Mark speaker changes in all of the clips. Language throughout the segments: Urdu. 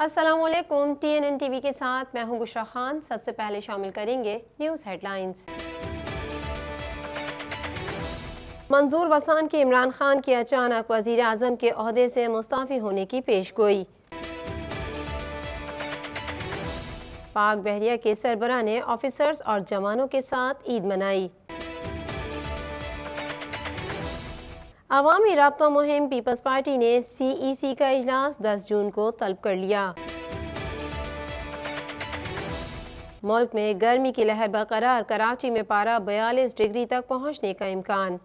Speaker 1: السلام علیکم TNN ٹی وی کے ساتھ میں ہوں بشرا خان۔ سب سے پہلے شامل کریں گے نیوز ہیڈ لائنز۔ منظور وسان کی عمران خان کی اچانک وزیر اعظم کے عہدے سے مستعفی ہونے کی پیش گوئی۔ پاک بحریہ کے سربراہ نے آفیسرز اور جوانوں کے ساتھ عید منائی۔ عوامی رابطہ مہم پیپلز پارٹی نے CEC کا اجلاس 10 جون کو طلب کر لیا۔ ملک میں گرمی کی لہر برقرار، کراچی میں پارہ 42 ڈگری تک پہنچنے کا امکان۔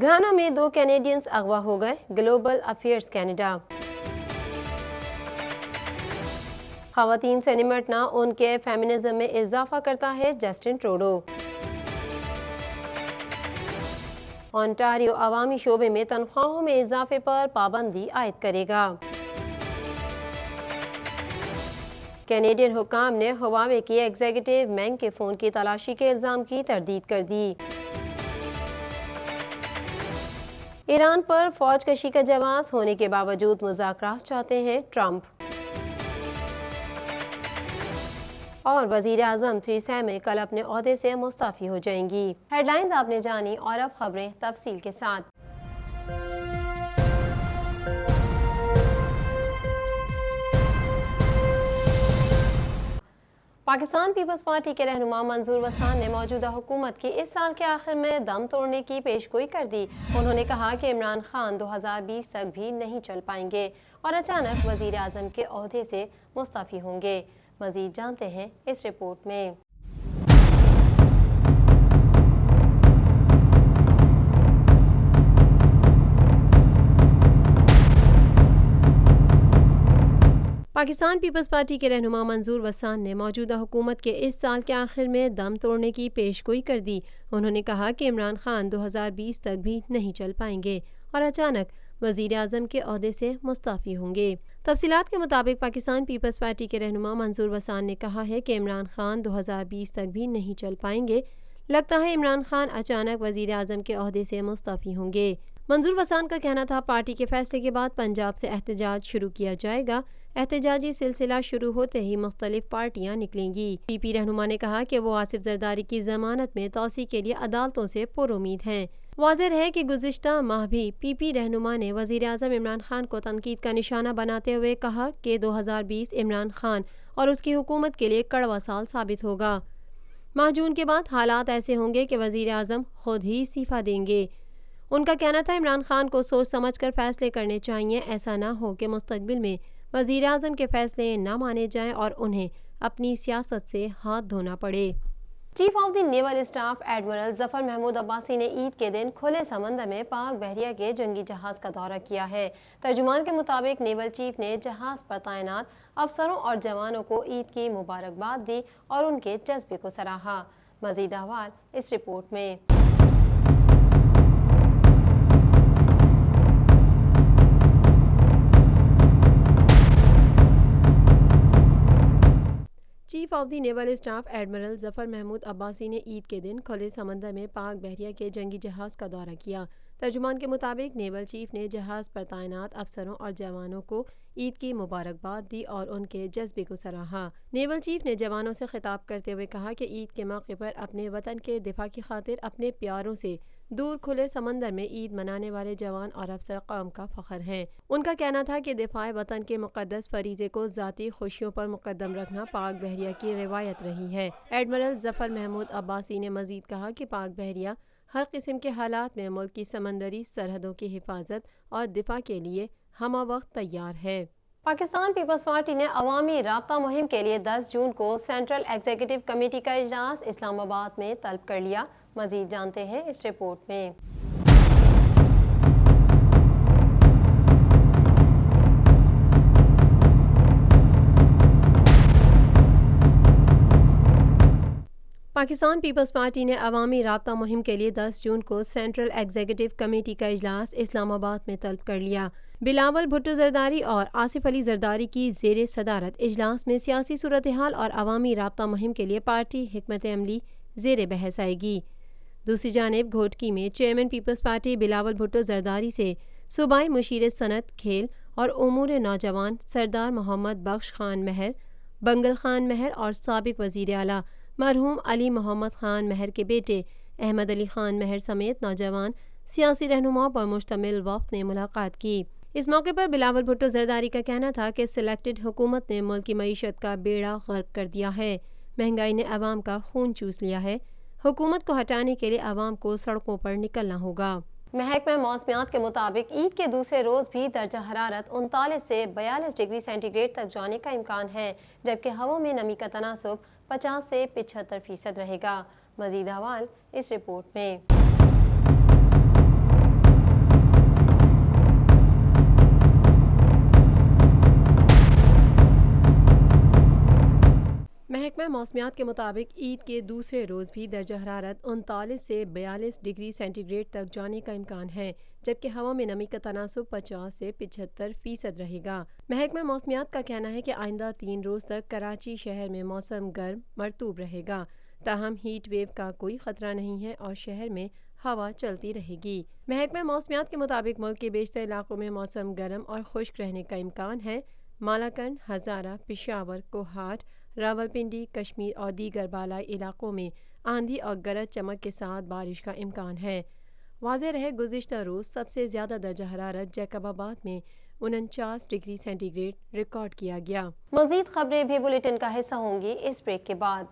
Speaker 1: گھانا میں 2 کینیڈینز اغوا ہو گئے، گلوبل افیئرز کینیڈا۔ خواتین سے نمٹنا ان کے فیمنزم میں اضافہ کرتا ہے، جسٹن ٹروڈو۔ اونٹاریو عوامی شعبے میں تنخواہوں میں اضافے پر پابندی عائد کرے گا۔ کینیڈین حکام نے ہواوے کی ایگزیکٹو مینگ کے فون کی تلاشی کے الزام کی تردید کر دی۔ ایران پر فوج کشی کا جواز ہونے کے باوجود مذاکرات چاہتے ہیں ٹرمپ۔ اور وزیر اعظم تھریسا مے کل اپنے عہدے سے مستعفی ہو جائیں گی۔ ہیڈ لائنز آپ نے جانی اور اب خبریں تفصیل کے ساتھ۔ پاکستان پیپلز پارٹی کے رہنما منظور وسان نے موجودہ حکومت کی اس سال کے آخر میں دم توڑنے کی پیش گوئی کر دی۔ انہوں نے کہا کہ عمران خان 2020 تک بھی نہیں چل پائیں گے اور اچانک وزیر اعظم کے عہدے سے مستعفی ہوں گے۔ مزید جانتے ہیں اس رپورٹ میں۔ پاکستان پیپلز پارٹی کے رہنما منظور وسان نے موجودہ حکومت کے اس سال کے آخر میں دم توڑنے کی پیش گوئی کر دی۔ انہوں نے کہا کہ عمران خان 2020 تک بھی نہیں چل پائیں گے اور اچانک وزیر اعظم کے عہدے سے مستعفی ہوں گے۔ تفصیلات کے مطابق پاکستان پیپلز پارٹی کے رہنما منظور وسان نے کہا ہے کہ عمران خان 2020 تک بھی نہیں چل پائیں گے۔ لگتا ہے عمران خان اچانک وزیر اعظم کے عہدے سے مستعفی ہوں گے۔ منظور وسان کا کہنا تھا پارٹی کے فیصلے کے بعد پنجاب سے احتجاج شروع کیا جائے گا۔ احتجاجی سلسلہ شروع ہوتے ہی مختلف پارٹیاں نکلیں گی۔ پی رہنما نے کہا کہ وہ آصف زرداری کی ضمانت میں توسیع کے لیے عدالتوں سے پر امید ہیں۔ واضح ہے کہ گزشتہ ماہ بھی پی رہنما نے وزیر اعظم عمران خان کو تنقید کا نشانہ بناتے ہوئے کہا کہ 2020 عمران خان اور اس کی حکومت کے لیے کڑوا سال ثابت ہوگا۔ ماہ جون کے بعد حالات ایسے ہوں گے کہ وزیر اعظم خود ہی استعفیٰ دیں گے۔ ان کا کہنا تھا عمران خان کو سوچ سمجھ کر فیصلے کرنے چاہیے، ایسا نہ ہو کہ مستقبل میں وزیر اعظم کے فیصلے نہ مانے جائیں اور انہیں اپنی سیاست سے ہاتھ دھونا پڑے۔ Chief of the naval staff admiral Zafar Mahmood Abbasi نے عید کے دن کھلے سمندر میں پاک بحریہ کے جنگی جہاز کا دورہ کیا ہے۔ ترجمان کے مطابق نیول چیف نے جہاز پر تعینات افسروں اور جوانوں کو عید کی مبارکباد دی اور ان کے جذبے کو سراہا۔ مزید احوال اس رپورٹ میں۔ Chief of the naval staff admiral Zafar Mahmood Abbasi نے عید کے دن کھلے سمندر میں پاک بحریہ کے جنگی جہاز کا دورہ کیا۔ ترجمان کے مطابق نیول چیف نے جہاز پر تعینات افسروں اور جوانوں کو عید کی مبارکباد دی اور ان کے جذبے کو سراہا۔ نیول چیف نے جوانوں سے خطاب کرتے ہوئے کہا کہ عید کے موقع پر اپنے وطن کے دفاع کی خاطر اپنے پیاروں سے دور کھلے سمندر میں عید منانے والے جوان اور افسر قوم کا فخر ہیں۔ ان کا کہنا تھا کہ دفاع وطن کے مقدس فریضے کو ذاتی خوشیوں پر مقدم رکھنا پاک بحریہ کی روایت رہی ہے۔ ایڈمرل ظفر محمود عباسی نے مزید کہا کہ پاک بحریہ ہر قسم کے حالات میں ملک کی سمندری سرحدوں کی حفاظت اور دفاع کے لیے ہمہ وقت تیار ہے۔ پاکستان پیپلز پارٹی نے عوامی رابطہ مہم کے لیے 10 جون کو سینٹرل ایگزیکٹو کمیٹی کا اجلاس اسلام آباد میں طلب کر لیا۔ مزید جانتے ہیں اس رپورٹ میں۔ پاکستان پیپلز پارٹی نے عوامی رابطہ مہم کے لیے 10 جون کو سینٹرل ایگزیکٹو کمیٹی کا اجلاس اسلام آباد میں طلب کر لیا۔ بلاول بھٹو زرداری اور آصف علی زرداری کی زیر صدارت اجلاس میں سیاسی صورتحال اور عوامی رابطہ مہم کے لیے پارٹی حکمت عملی زیر بحث آئے گی۔ دوسری جانب گھوٹکی میں chairman Peoples Party Bilawal Bhutto Zardari سے صوبائی مشیر صنعت، کھیل اور امور نوجوان سردار محمد بخش خان مہر، بنگل خان مہر اور سابق وزیر اعلیٰ مرحوم علی محمد خان مہر کے بیٹے احمد علی خان مہر سمیت نوجوان سیاسی رہنماؤں پر مشتمل وفد نے ملاقات کی۔ اس موقع پر بلاول بھٹو زرداری کا کہنا تھا کہ سلیکٹڈ حکومت نے ملک کی معیشت کا بیڑا غرق کر دیا ہے، مہنگائی نے عوام کا خون چوس لیا ہے، حکومت کو ہٹانے کے لیے عوام کو سڑکوں پر نکلنا ہوگا۔ محکمہ موسمیات کے مطابق عید کے دوسرے روز بھی درجہ حرارت 39 سے 42 ڈگری سینٹی گریڈ تک جانے کا امکان ہے، جبکہ ہوا میں نمی کا تناسب 50 سے 75% رہے گا۔ مزید احوال اس رپورٹ میں۔ محکمہ موسمیات کے مطابق عید کے دوسرے روز بھی درجہ حرارت 39 سے 42 ڈگری سینٹی گریڈ تک جانے کا امکان ہے، جبکہ ہوا میں نمی کا تناسب 50 سے 75% رہے گا۔ محکمہ موسمیات کا کہنا ہے کہ آئندہ 3 روز تک کراچی شہر میں موسم گرم مرطوب رہے گا، تاہم ہیٹ ویو کا کوئی خطرہ نہیں ہے اور شہر میں ہوا چلتی رہے گی۔ محکمہ موسمیات کے مطابق ملک کے بیشتر علاقوں میں موسم گرم اور خشک رہنے کا امکان ہے۔ مالاکنڈ، ہزارہ، پشاور، کوہاٹ، راولپنڈی، کشمیر اور دیگر بالائی علاقوں میں آندھی اور گرج چمک کے ساتھ بارش کا امکان ہے۔ واضح رہے گزشتہ روز سب سے زیادہ درجہ حرارت جیکب آباد میں 49 ڈگری سینٹی گریڈ ریکارڈ کیا گیا۔ مزید خبریں بھی بلیٹن کا حصہ ہوں گی اس بریک کے بعد۔